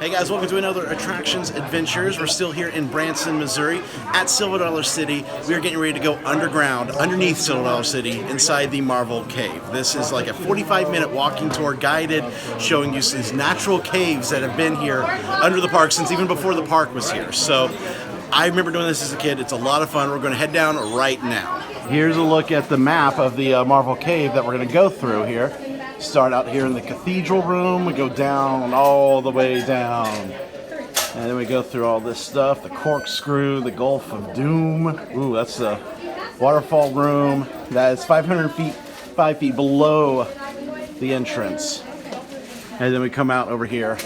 Hey guys, welcome to another Attractions Adventures. We're still here in Branson, Missouri at Silver Dollar City. We are getting ready to go underground, underneath Silver Dollar City, inside the Marvel Cave. This is like a 45-minute walking tour, guided, showing you these natural caves that have been here under the park since even before the park was here. So I remember doing this as a kid. It's a lot of fun. We're going to head down right now. Here's a look at the map of the Marvel Cave that we're going to go through here. Start out here in the Cathedral Room, we go down all the way down, and then we go through all this stuff, the Corkscrew, the Gulf of Doom. Ooh, that's the Waterfall Room. That is 5 feet below the entrance. And then we come out over here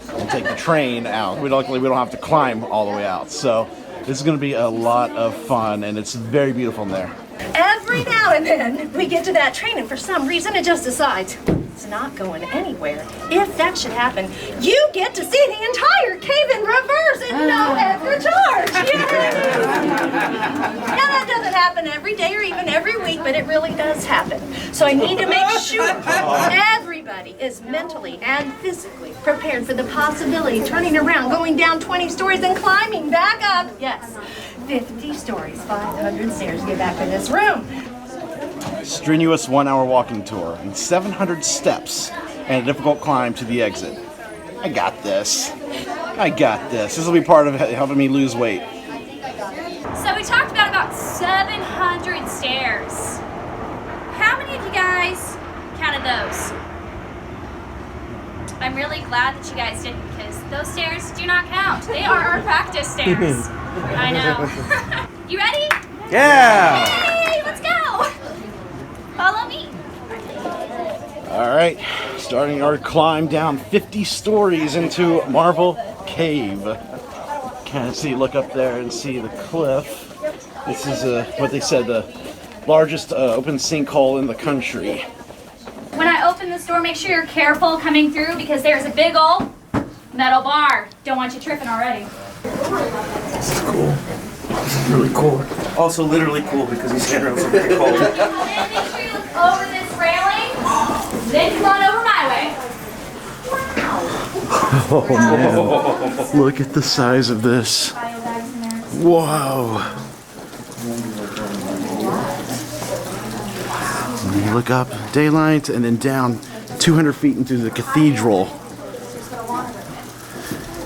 and take the train out. Luckily we don't have to climb all the way out, so this is going to be a lot of fun, and it's very beautiful in there. Every now and then, we get to that train, and for some reason, it just decides it's not going anywhere. If that should happen, you get to see the entire cave in reverse and no extra charge. Now, that doesn't happen every day or even every week, but it really does happen. So I need to make sure everybody is mentally and physically prepared for the possibility of turning around, going down 20 stories, and climbing back up. Yes. 50 stories, 500 stairs to get back to this room. Strenuous 1-hour walking tour and 700 steps and a difficult climb to the exit. I got this. I got this. This will be part of helping me lose weight. So we talked about 700 stairs. How many of you guys counted those? I'm really glad that you guys didn't, because those stairs do not count. They are our practice stairs. I know. You ready? Yeah! Hey, let's go! Follow me. All right, starting our climb down 50 stories into Marvel Cave. Can't see, look up there and see the cliff. This is what they said, the largest open sinkhole in the country. When I open this door, make sure you're careful coming through, because there's a big old metal bar. Don't want you tripping already. This is cool. This is really cool. Also literally cool because these handrails are very cold. Make sure you look over this railing, then come on over my way. Oh man, look at the size of this. Whoa. And you look up, daylight, and then down 200 feet into the cathedral.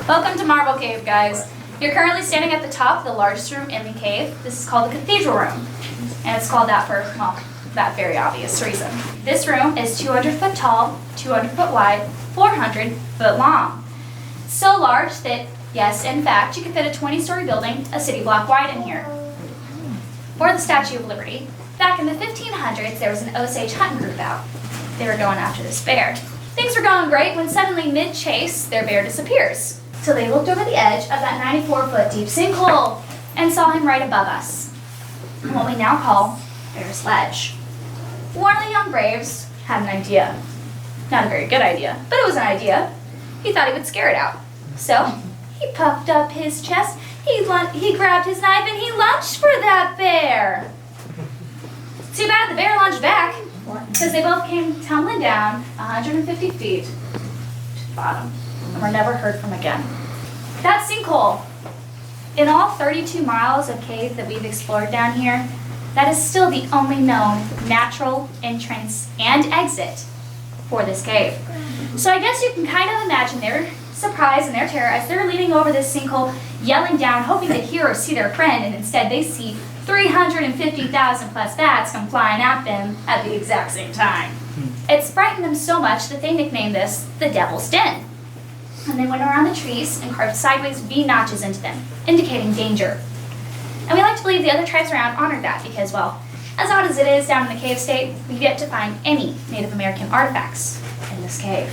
Welcome to Marvel Cave, guys. You're currently standing at the top of the largest room in the cave. This is called the Cathedral Room, and it's called that for, well, that very obvious reason. This room is 200 foot tall, 200 foot wide, 400 foot long. So large that, yes, in fact, you could fit a 20-story building a city block wide in here. For the Statue of Liberty, back in the 1500s, there was an Osage hunting group out. They were going after this bear. Things were going great when suddenly, mid-chase, their bear disappears. So they looked over the edge of that 94-foot deep sinkhole and saw him right above us, in what we now call Bear's Ledge. One of the young braves had an idea. Not a very good idea, but it was an idea. He thought he would scare it out. So he puffed up his chest, he grabbed his knife, and he lunged for that bear. Too bad the bear lunged back, because they both came tumbling down 150 feet to the bottom and were never heard from again. That sinkhole, in all 32 miles of cave that we've explored down here, that is still the only known natural entrance and exit for this cave. So I guess you can kind of imagine their surprise and their terror as they're leaning over this sinkhole, yelling down, hoping to hear or see their friend, and instead they see 350,000 plus bats come flying at them at the exact same time. It's frightened them so much that they nicknamed this the Devil's Den. And they went around the trees and carved sideways V notches into them, indicating danger. And we like to believe the other tribes around honored that because, well, as odd as it is down in the cave state, we've yet to find any Native American artifacts in this cave.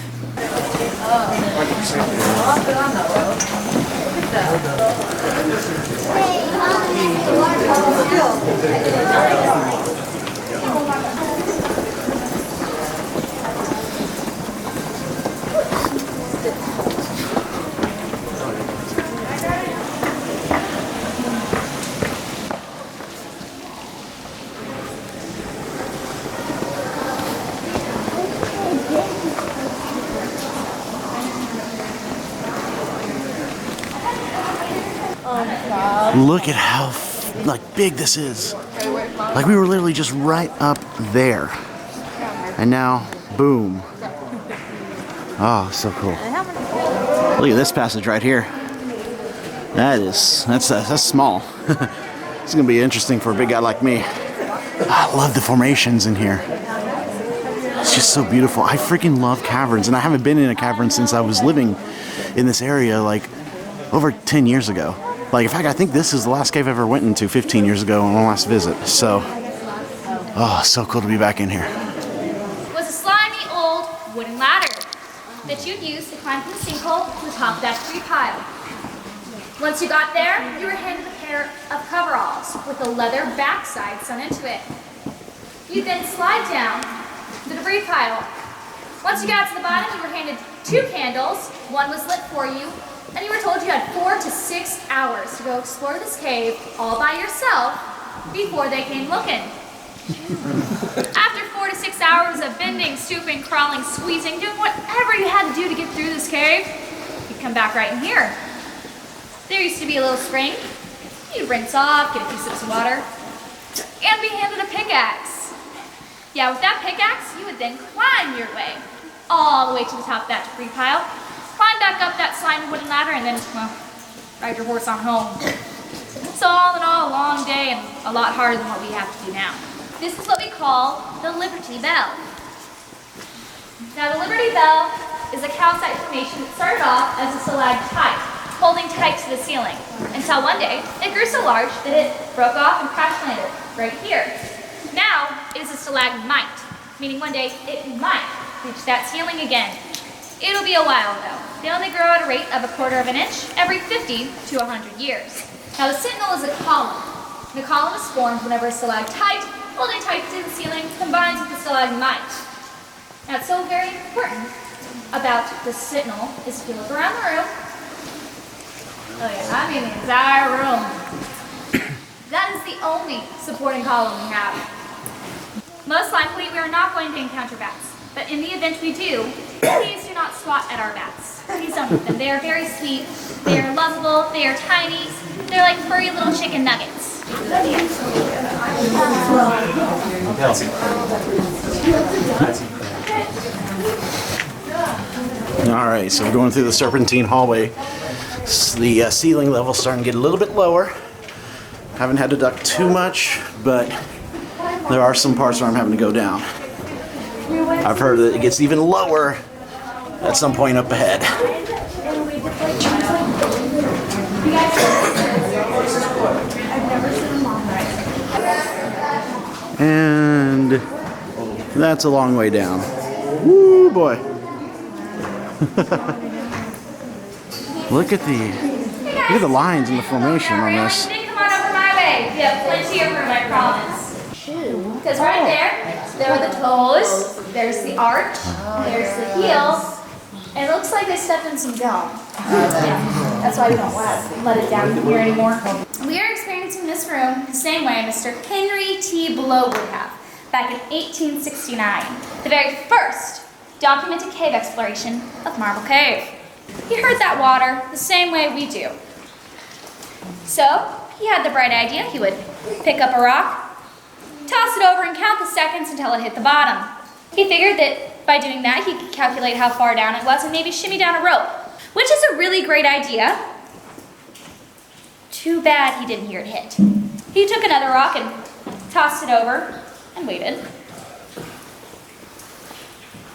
Look at how big this is. Like we were literally just right up there. And now, boom. Oh, so cool. Look at this passage right here. That's small. It's gonna be interesting for a big guy like me. I love the formations in here. It's just so beautiful. I freaking love caverns, and I haven't been in a cavern since I was living in this area like over 10 years ago. Like, in fact, I think this is the last cave I ever went into 15 years ago on my last visit. So, oh, so cool to be back in here. It was a slimy old wooden ladder that you'd use to climb from the sinkhole to the top of that debris pile. Once you got there, you were handed a pair of coveralls with a leather backside sewn into it. You'd then slide down the debris pile. Once you got to the bottom, you were handed 2 candles. One was lit for you, and you were told you had 4 to 6 hours to go explore this cave all by yourself before they came looking. After 4 to 6 hours of bending, stooping, crawling, squeezing, doing whatever you had to do to get through this cave, you'd come back right in here. There used to be a little spring. You'd rinse off, get a few sips of water, and be handed a pickaxe. Yeah, with that pickaxe, you would then climb your way all the way to the top of that debris pile, climb back up that slimy wooden ladder, and then, well, ride your horse on home. So all in all, a long day and a lot harder than what we have to do now. This is what we call the Liberty Bell. Now, the Liberty Bell is a calcite formation that started off as a stalactite, holding tight to the ceiling, until one day it grew so large that it broke off and crash landed right here. Now it is a stalagmite, meaning one day it might reach that ceiling again. It'll be a while though. They only grow at a rate of 1/4 inch every 50 to 100 years. Now the sentinel is a column. The column is formed whenever a stalactite holding tight to the ceiling combines with the stalagmite. Now it's so very important about the sentinel is if you look around the room. Oh yeah, I mean the entire room. That is the only supporting column we have. Most likely we are not going to encounter bats, but in the event we do, please do not swat at our bats. Please don't eat them. They are very sweet, they are lovable, they are tiny, they're like furry little chicken nuggets. Alright, so we're going through the Serpentine Hallway. The ceiling level's starting to get a little bit lower. Haven't had to duck too much, but there are some parts where I'm having to go down. I've heard that it gets even lower at some point up ahead. And that's a long way down. Woo boy. Look at the lines in the formation on this. Come on over my way. We have plenty of room, I promise. Because right there are the toes, there's the arch, there's the heel, and it looks like they stepped in some gum. Yeah, that's why we don't let it down here anymore. We are experiencing this room the same way Mr. Henry T. Blow would have back in 1869, the very first documented cave exploration of Marble Cave. He heard that water the same way we do. So he had the bright idea he would pick up a rock, toss it over and count the seconds until it hit the bottom. He figured that by doing that, he could calculate how far down it was and maybe shimmy down a rope, which is a really great idea. Too bad he didn't hear it hit. He took another rock and tossed it over and waited.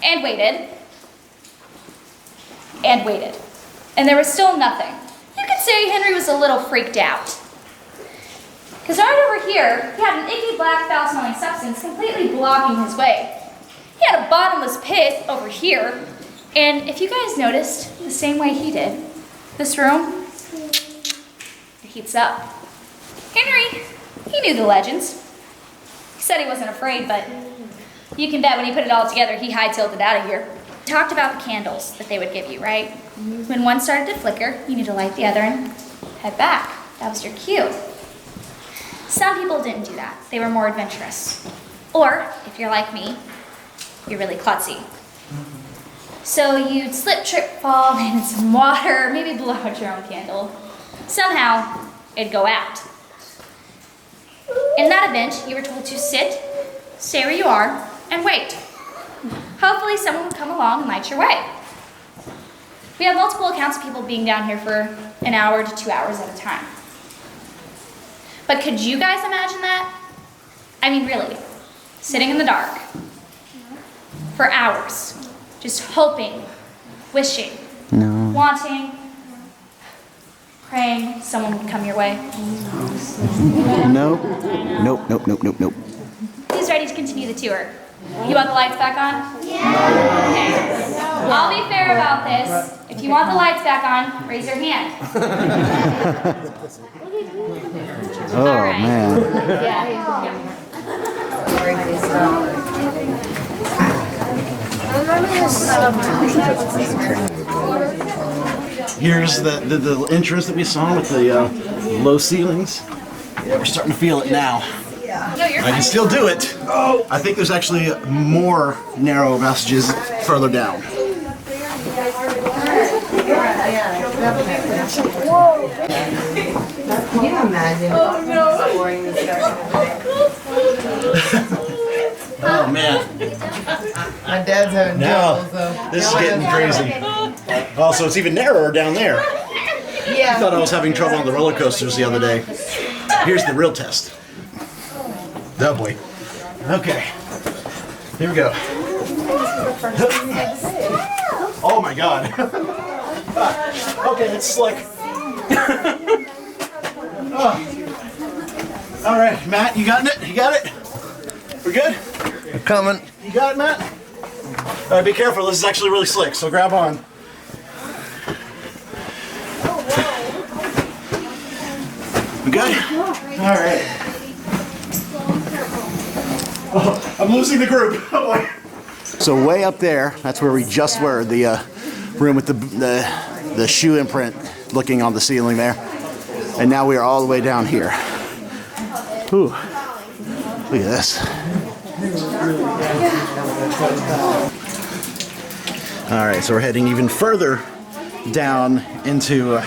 And waited. And waited. And there was still nothing. You could say Henry was a little freaked out. Because right over here, he had an icky black foul-smelling substance completely blocking his way. He had a bottomless pit over here, and if you guys noticed, the same way he did, this room, it heats up. Henry, he knew the legends. He said he wasn't afraid, but you can bet when he put it all together, he hightailed it out of here. He talked about the candles that they would give you, right? When one started to flicker, you need to light the other and head back. That was your cue. Some people didn't do that. They were more adventurous. Or, if you're like me, you're really klutzy. So you'd slip, trip, fall, land in some water, maybe blow out your own candle. Somehow, it'd go out. In that event, you were told to sit, stay where you are, and wait. Hopefully someone would come along and light your way. We have multiple accounts of people being down here for an hour to 2 hours at a time. But could you guys imagine that? I mean, really, sitting in the dark for hours, just hoping, wishing, wanting, praying someone would come your way. Nope. Nope. Who's ready to continue the tour? You want the lights back on? Yeah. Okay. I'll be fair about this. If you want the lights back on, raise your hand. Oh, All right. man. Yeah. Here's the entrance that we saw with the low ceilings. Yeah, we're starting to feel it now. No, you're I fine. can still do it. I think there's actually more narrow passages further down. Can you imagine? Oh man. My dad's having No, trouble, so. this is getting crazy. Also, it's even narrower down there. I Yeah. thought I was having trouble on the roller coasters the other day. Here's the real test. Oh boy. Okay. Here we go. Oh my god. Okay, it's like. Oh. All right, Matt, you got it? You got it? We're good? I'm coming. You got it, Matt? All right, be careful. This is actually really slick, so grab on. We good? All right. Oh, I'm losing the group. Oh boy. So way up there, that's where we just were, the room with the shoe imprint looking on the ceiling there. And now we are all the way down here. Whew. Look at this. All right, so we're heading even further down into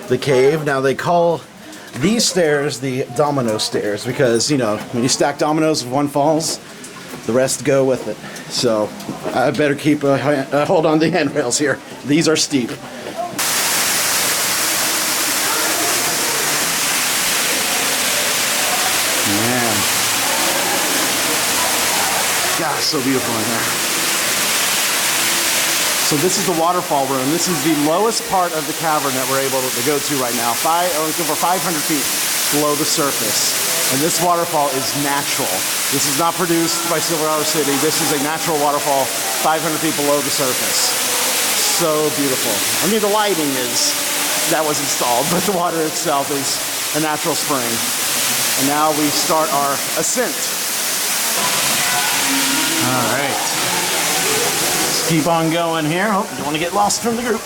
the cave. Now they call these stairs the Domino Stairs because, you know, when you stack dominoes, if one falls, the rest go with it. So I better keep a hold on the handrails here. These are steep. Man. Gosh, so beautiful in here. So this is the Waterfall Room. This is the lowest part of the cavern that we're able to go to right now. It's over 500 feet below the surface. And this waterfall is natural. This is not produced by Silverado City. This is a natural waterfall 500 feet below the surface. So beautiful. I mean, the lighting that was installed, but the water itself is a natural spring. And now we start our ascent. All right. Let's keep on going here. Oh, don't want to get lost from the group.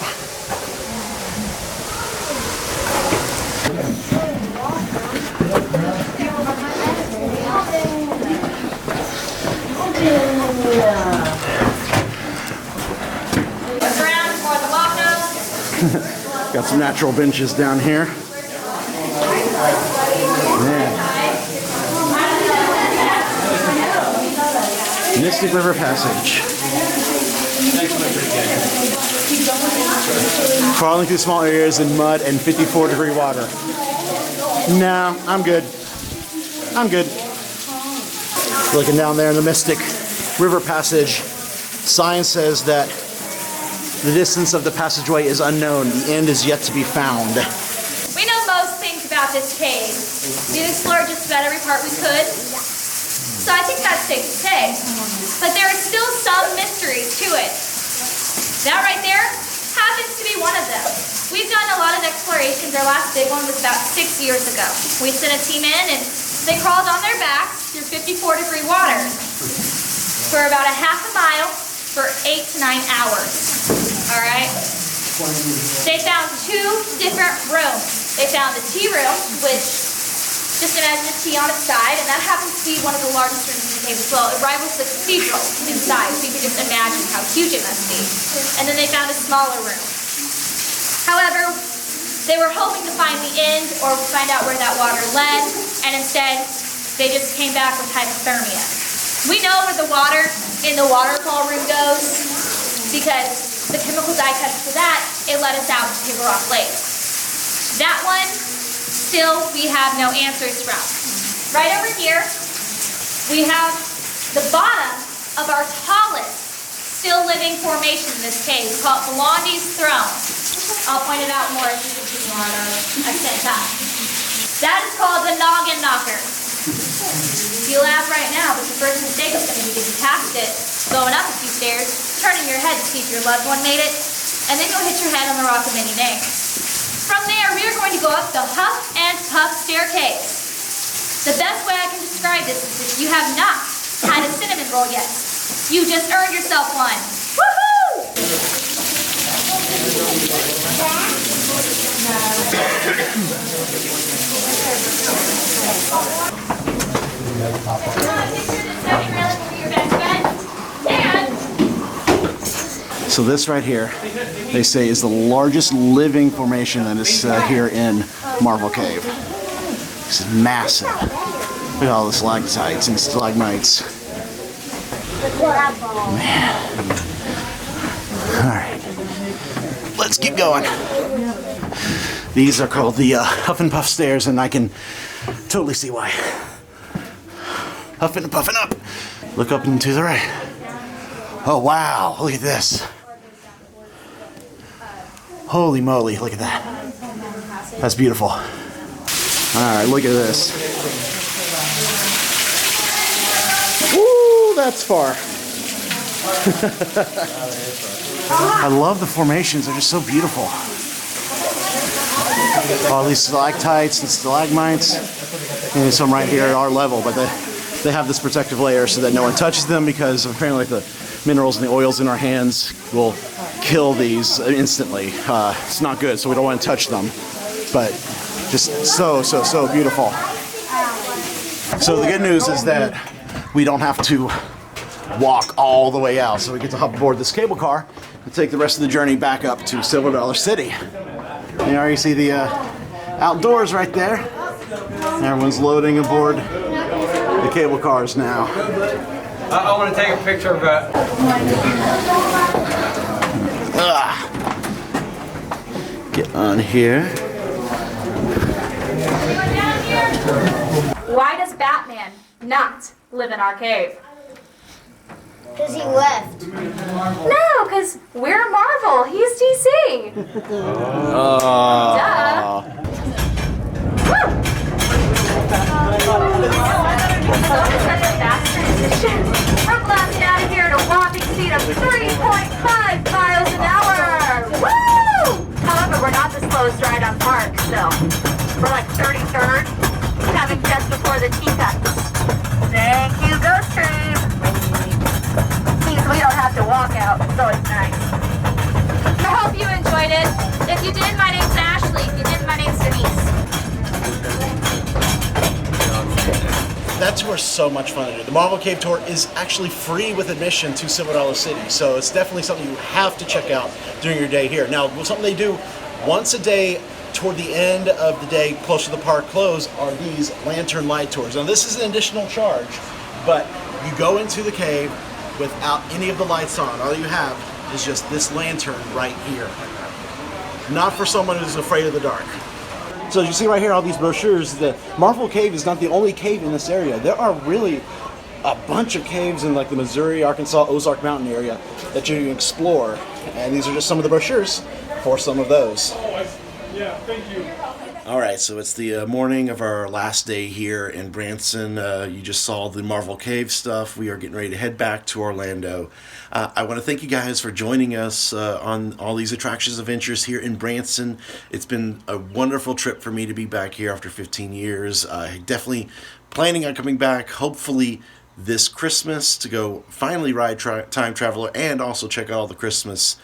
Got some natural benches down here. Man. Mystic River Passage. Crawling through small areas in mud and 54-degree water. No, I'm good. I'm good. Looking down there in the Mystic River Passage, science says that the distance of the passageway is unknown. The end is yet to be found. We know most things about this cave. We've explored just about every part we could. So I think that's safe to say. But there are still some mysteries to it. That right there happens to be one of them. We've done a lot of explorations. Our last big one was about 6 years ago. We sent a team in and they crawled on their backs through 54-degree water for about a half a mile for 8 to 9 hours. All right? They found 2 different rooms. They found the tea room, which, just imagine a T on its side, and that happens to be one of the largest rooms in the cave as well. It rivals the cathedral in size, so you can just imagine how huge it must be. And then they found a smaller room. However, They were hoping to find the end or find out where that water led, and instead, they just came back with hypothermia. We know where the water in the Waterfall Room goes because the chemical dye test for that, it led us out to Table Rock Lake. That one, still, we have no answers from. Right over here, we have the bottom of our tallest still living formation in this cave. We call it Blondie's Throne. I'll point it out more as we continue on our ascent up. That is called the Noggin Knocker. You laugh right now, but the first mistake is going to be getting past it, going up a few stairs, turning your head to see if your loved one made it, and then you'll hit your head on the rock of many names. From there, we are going to go up the Huff and Puff staircase. The best way I can describe this is if you have not had a cinnamon roll yet, you just earned yourself one. Woohoo! So this right here, they say, is the largest living formation that is here in Marvel Cave. This is massive. Look at all the stalactites and stalagmites. Man. All right, let's keep going. These are called the Huff and Puff stairs, and I can totally see why. Huffing and puffing up. Look up and to the right. Oh wow, look at this. Holy moly, look at that. That's beautiful. All right, look at this. Woo, that's far. I love the formations, they're just so beautiful. All these stalactites and stalagmites. And some right here at our level, but they have this protective layer so that no one touches them, because apparently the minerals and the oils in our hands will kill these instantly. It's not good, so we don't want to touch them. But just so beautiful. So the good news is that we don't have to walk all the way out. So we get to hop aboard this cable car and take the rest of the journey back up to Silver Dollar City. And you already see the outdoors right there. Everyone's loading aboard the cable cars now. I want to take a picture of it. Get on here. Why does Batman not live in our cave? Because he left. No, because we're Marvel. He's DC. Duh. Woo! Such a fast transition. We're blasting out of here at a whopping speed of 3.5 miles an hour. Woo! However, we're not the slowest ride on park, so we're like 33rd, coming just before the teacups. Thank you, Ghost Train. Means we don't have to walk out, so it's nice. I hope you enjoyed it. If you did, my name's Ashley. If you didn't, my name's Denise. That tour is so much fun to do. The Marvel Cave tour is actually free with admission to Silver Dollar City, so it's definitely something you have to check out during your day here. Now, something they do once a day toward the end of the day, close to the park close, are these lantern light tours. Now, this is an additional charge, but you go into the cave without any of the lights on. All you have is just this lantern right here. Not for someone who's afraid of the dark. So as you see right here, all these brochures, the Marvel Cave is not the only cave in this area. There are really a bunch of caves in like the Missouri, Arkansas, Ozark Mountain area that you can explore. And these are just some of the brochures for some of those. Yeah, thank you. All right, so it's the morning of our last day here in Branson. You just saw the Marvel Cave stuff. We are getting ready to head back to Orlando. I want to thank you guys for joining us on all these attractions, adventures here in Branson. It's been a wonderful trip for me to be back here after 15 years. Definitely planning on coming back, hopefully this Christmas, to go finally ride Time Traveler and also check out all the Christmas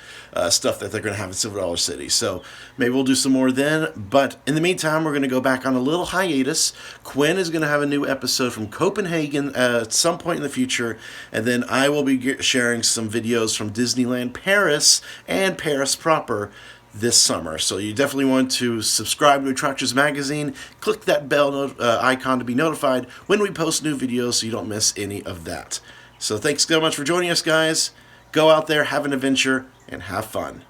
stuff that they're going to have in Silver Dollar City. So maybe we'll do some more then. But in the meantime, we're going to go back on a little hiatus. Quinn is going to have a new episode from Copenhagen at some point in the future. And then I will be sharing some videos from Disneyland Paris and Paris proper this summer. So you definitely want to subscribe to Attractions Magazine. Click that bell icon to be notified when we post new videos so you don't miss any of that. So thanks so much for joining us, guys. Go out there, have an adventure, and have fun.